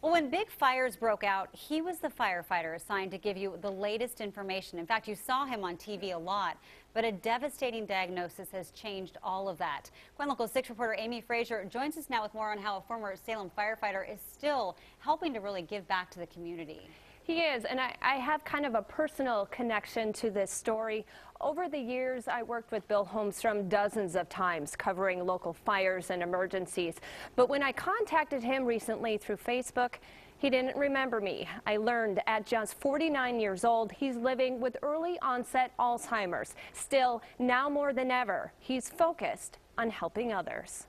Well, when big fires broke out, he was the firefighter assigned to give you the latest information. In fact, you saw him on TV a lot, but a devastating diagnosis has changed all of that. KOIN Local 6 reporter Amy Frazier joins us now with more on how a former Salem firefighter is still helping to really give back to the community. He is, and I have kind of a personal connection to this story. Over the years, I worked with Bill Holmstrom dozens of times covering local fires and emergencies. But when I contacted him recently through Facebook, he didn't remember me. I learned at just 49 years old, he's living with early-onset Alzheimer's. Still, now more than ever, he's focused on helping others.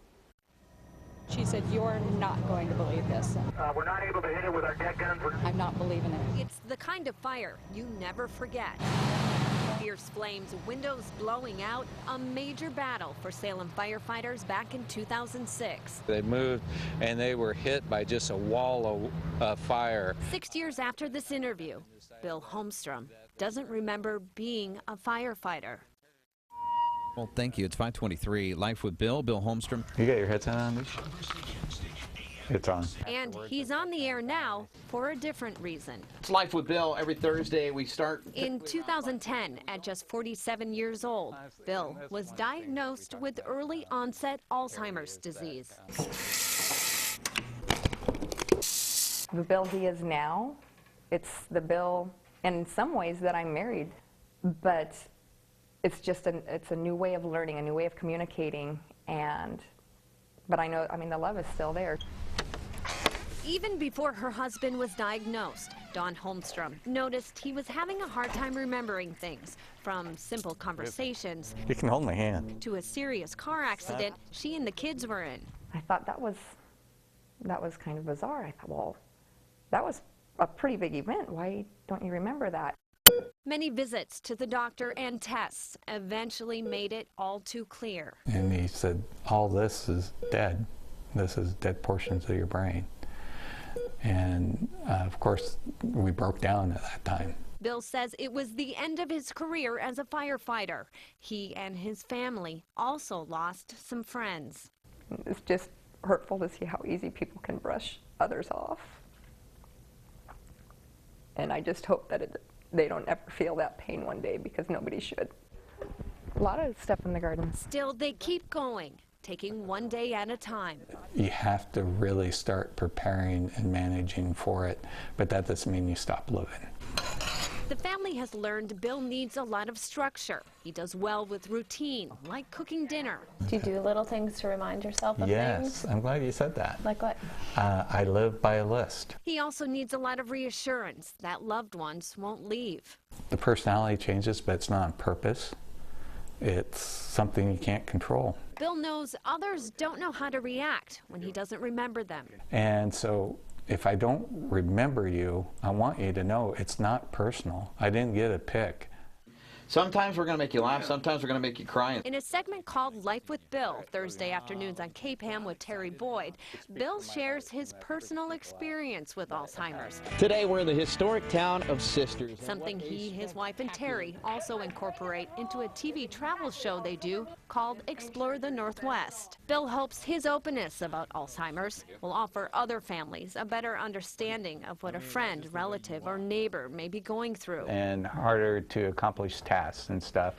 She said, "You're not going to believe this." We're not able to hit it with our deck guns. I'm not believing it. It's the kind of fire you never forget. Fierce flames, windows blowing out, a major battle for Salem firefighters back in 2006. They moved and they were hit by just a wall of fire. 6 years after this interview, Bill Holmstrom doesn't remember being a firefighter. Well, thank you. It's 5:23. Life with Bill Holmstrom. You got your headset on, Nish? It's on. And he's on the air now for a different reason. It's Life with Bill. Every Thursday we start. In 2010, at just 47 years old, Bill was diagnosed with early-onset Alzheimer's disease. The Bill he is now, it's the Bill in some ways that I'm married, but it's just it's a new way of learning, a new way of communicating, but I know, the love is still there. Even before her husband was diagnosed, Dawn Holmstrom noticed he was having a hard time remembering things, from simple conversations You can hold my hand. to a serious car accident she and the kids were in. I thought that was kind of bizarre. I thought, well, that was a pretty big event. Why don't you remember that? Many visits to the doctor and tests eventually made it all too clear. And he said, all this is dead. This is dead portions of your brain. And of course, we broke down at that time. Bill says it was the end of his career as a firefighter. He and his family also lost some friends. It's just hurtful to see how easy people can brush others off. And I just hope that they don't ever feel that pain one day, because nobody should. A lot of stuff in the garden. Still, they keep going, taking one day at a time. You have to really start preparing and managing for it, but that doesn't mean you stop living. The family has learned Bill needs a lot of structure. He does well with routine, like cooking dinner. Do you do little things to remind yourself of things? Yes, I'm glad you said that. Like what? I live by a list. He also needs a lot of reassurance that loved ones won't leave. The personality changes, but it's not on purpose. It's something you can't control. Bill knows others don't know how to react when he doesn't remember them. And so if I don't remember you, I want you to know it's not personal. I didn't get a pick. Sometimes we're going to make you laugh. Sometimes we're going to make you cry. In a segment called Life with Bill, Thursday afternoons on KPAM with Terry Boyd, Bill shares his personal experience with Alzheimer's. Today we're in the historic town of Sisters. Something he, his wife, and Terry also incorporate into a TV travel show they do called Explore the Northwest. Bill hopes his openness about Alzheimer's will offer other families a better understanding of what a friend, relative, or neighbor may be going through. And harder to accomplish tasks and stuff.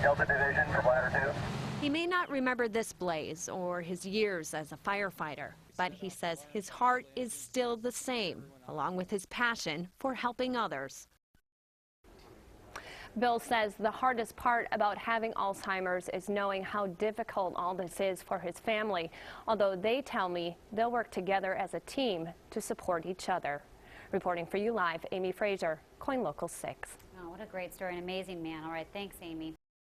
Delta Division for Bladder 2. He may not remember this blaze or his years as a firefighter, but he says his heart is still the same, along with his passion for helping others. Bill says the hardest part about having Alzheimer's is knowing how difficult all this is for his family, although they tell me they'll work together as a team to support each other. Reporting for you live, Amy Frazier, KOIN Local 6. Oh, what a great story, an amazing man. All right, thanks, Amy.